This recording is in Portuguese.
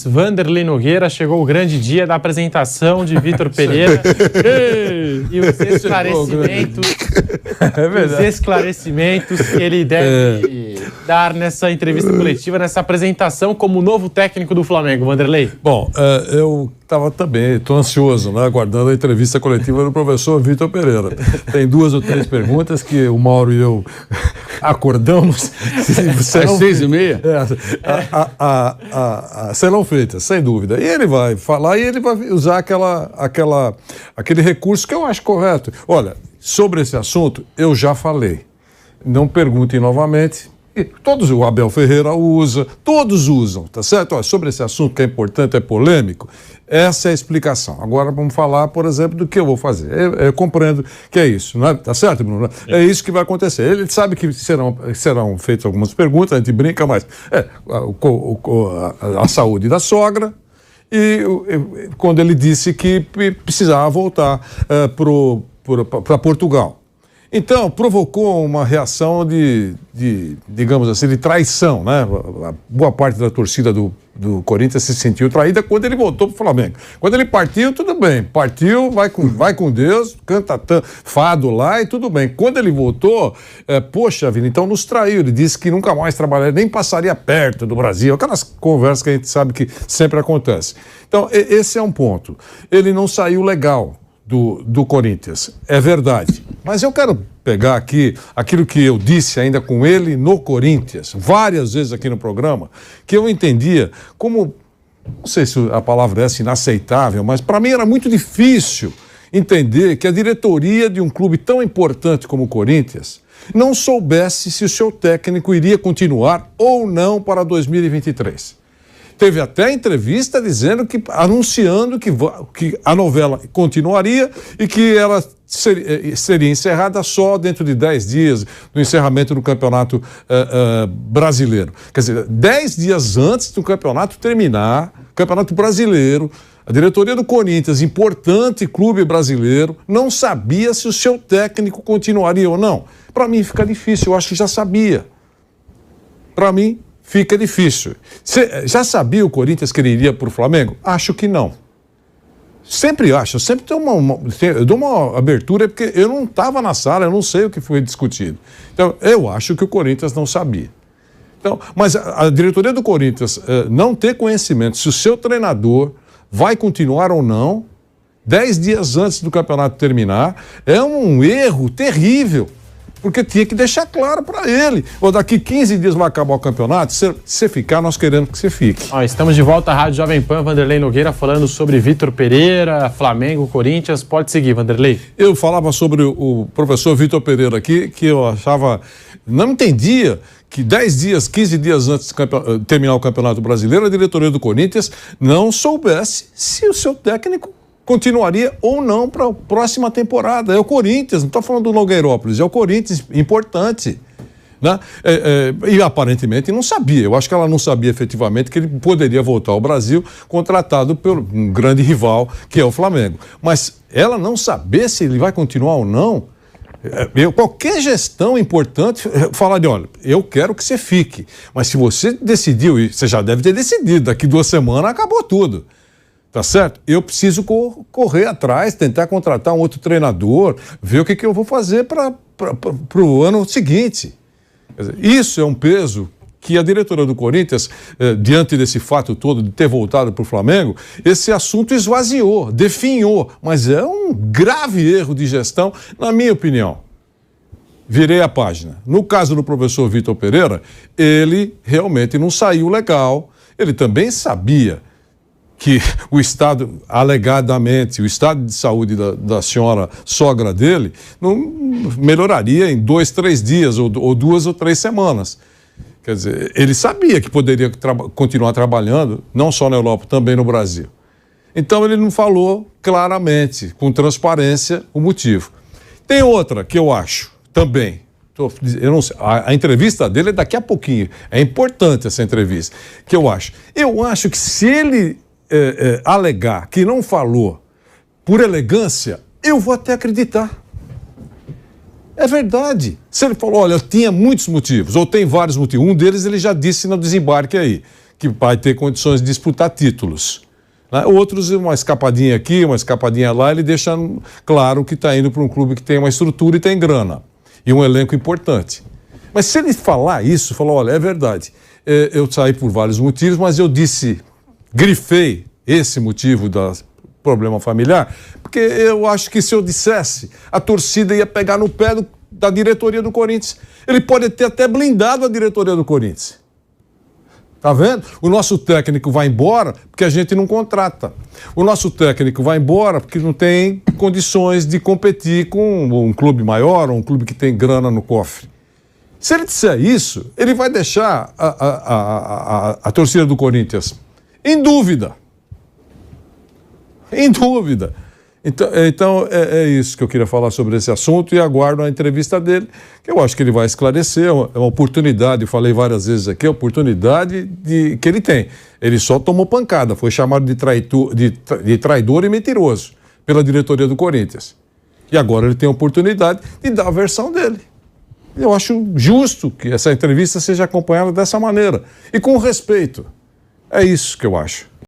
Vanderlei Nogueira, chegou o grande dia da apresentação de Vitor Pereira. E os esclarecimentos que ele deve dar nessa entrevista coletiva, nessa apresentação como novo técnico do Flamengo, Vanderlei. Bom, eu estou ansioso, né, aguardando a entrevista coletiva do professor Vitor Pereira. Tem 2 ou 3 perguntas que o Mauro e eu acordamos. Às 6h30? Serão feitas, sem dúvida. E ele vai falar e ele vai usar aquele recurso que eu acho correto. Olha, sobre esse assunto, eu já falei. Não perguntem novamente. Todos, o Abel Ferreira usa, todos usam, tá certo? Olha, sobre esse assunto que é importante, é polêmico, essa é a explicação. Agora vamos falar, por exemplo, do que eu vou fazer. Eu compreendo que é isso, não é? Tá certo, Bruno? É isso que vai acontecer. Ele sabe que serão feitas algumas perguntas, a gente brinca, mas a saúde da sogra, e quando ele disse que precisava voltar para Portugal. Então, provocou uma reação digamos assim, de traição, né? A boa parte da torcida do Corinthians se sentiu traída quando ele voltou para o Flamengo. Quando ele partiu, tudo bem. Partiu, vai com Deus, canta fado lá e tudo bem. Quando ele voltou, poxa vida, então nos traiu. Ele disse que nunca mais trabalharia, nem passaria perto do Brasil. Aquelas conversas que a gente sabe que sempre acontece. Então, esse é um ponto. Ele não saiu legal do Corinthians, é verdade. Mas eu quero pegar aqui aquilo que eu disse ainda com ele no Corinthians, várias vezes aqui no programa, que eu entendia como, não sei se a palavra é inaceitável, mas para mim era muito difícil entender que a diretoria de um clube tão importante como o Corinthians não soubesse se o seu técnico iria continuar ou não para 2023. Teve até entrevista anunciando que a novela continuaria e que ela seria encerrada só dentro de 10 dias do encerramento do Campeonato Brasileiro. Quer dizer, 10 dias antes do campeonato terminar, Campeonato Brasileiro, a diretoria do Corinthians, importante clube brasileiro, não sabia se o seu técnico continuaria ou não. Para mim fica difícil, eu acho que já sabia. Para mim fica difícil. Você já sabia o Corinthians que ele iria para o Flamengo? Acho que não. Sempre acho, sempre eu dou uma abertura porque eu não estava na sala, eu não sei o que foi discutido. Então, eu acho que o Corinthians não sabia. Então, mas a diretoria do Corinthians não ter conhecimento se o seu treinador vai continuar ou não, 10 dias antes do campeonato terminar, é um erro terrível. Porque tinha que deixar claro para ele. Ou daqui 15 dias vai acabar o campeonato, se você ficar, nós queremos que você fique. Estamos de volta à Rádio Jovem Pan, Vanderlei Nogueira, falando sobre Vitor Pereira, Flamengo, Corinthians. Pode seguir, Vanderlei. Eu falava sobre o professor Vitor Pereira aqui, que eu achava, não entendia que 10 dias, 15 dias antes de terminar o Campeonato Brasileiro, a diretoria do Corinthians não soubesse se o seu técnico continuaria ou não para a próxima temporada. É o Corinthians, não estou falando do Nogueirópolis, é o Corinthians, importante. Né? E aparentemente não sabia. Eu acho que ela não sabia efetivamente que ele poderia voltar ao Brasil contratado por um grande rival, que é o Flamengo. Mas ela não saber se ele vai continuar ou não, qualquer gestão importante falar de, olha, eu quero que você fique. Mas se você decidiu, e você já deve ter decidido, daqui 2 semanas acabou tudo. Tá certo? Eu preciso correr atrás, tentar contratar um outro treinador, ver o que eu vou fazer para o ano seguinte. Quer dizer, isso é um peso que a diretoria do Corinthians, diante desse fato todo de ter voltado para o Flamengo, esse assunto esvaziou, definhou, mas é um grave erro de gestão, na minha opinião. Virei a página. No caso do professor Vitor Pereira, ele realmente não saiu legal, ele também sabia que o estado, alegadamente, o estado de saúde da senhora sogra dele não melhoraria em 2, 3 dias ou 2 ou 3 semanas. Quer dizer, ele sabia que poderia continuar trabalhando, não só na Europa, também no Brasil. Então ele não falou claramente, com transparência, o motivo. Tem outra que eu acho também. Eu não sei, a entrevista dele é daqui a pouquinho. É importante essa entrevista. Que eu acho que se ele alegar que não falou por elegância, eu vou até acreditar. É verdade. Se ele falou, olha, eu tinha muitos motivos, ou tem vários motivos, um deles ele já disse no desembarque aí, que vai ter condições de disputar títulos. Né? Outros, uma escapadinha aqui, uma escapadinha lá, ele deixa claro que está indo para um clube que tem uma estrutura e tem grana. E um elenco importante. Mas se ele falar isso, falar, olha, é verdade, eu saí por vários motivos, mas eu grifei esse motivo do problema familiar, porque eu acho que se eu dissesse, a torcida ia pegar no pé da diretoria do Corinthians. Ele pode ter até blindado a diretoria do Corinthians. Tá vendo? O nosso técnico vai embora porque a gente não contrata. O nosso técnico vai embora porque não tem condições de competir com um clube maior ou um clube que tem grana no cofre. Se ele disser isso, ele vai deixar a torcida do Corinthians em dúvida. Em dúvida. Então é isso que eu queria falar sobre esse assunto e aguardo a entrevista dele, que eu acho que ele vai esclarecer. É uma oportunidade, eu falei várias vezes aqui, a oportunidade que ele tem. Ele só tomou pancada, foi chamado de traidor e mentiroso pela diretoria do Corinthians. E agora ele tem a oportunidade de dar a versão dele. Eu acho justo que essa entrevista seja acompanhada dessa maneira e com respeito. É isso que eu acho.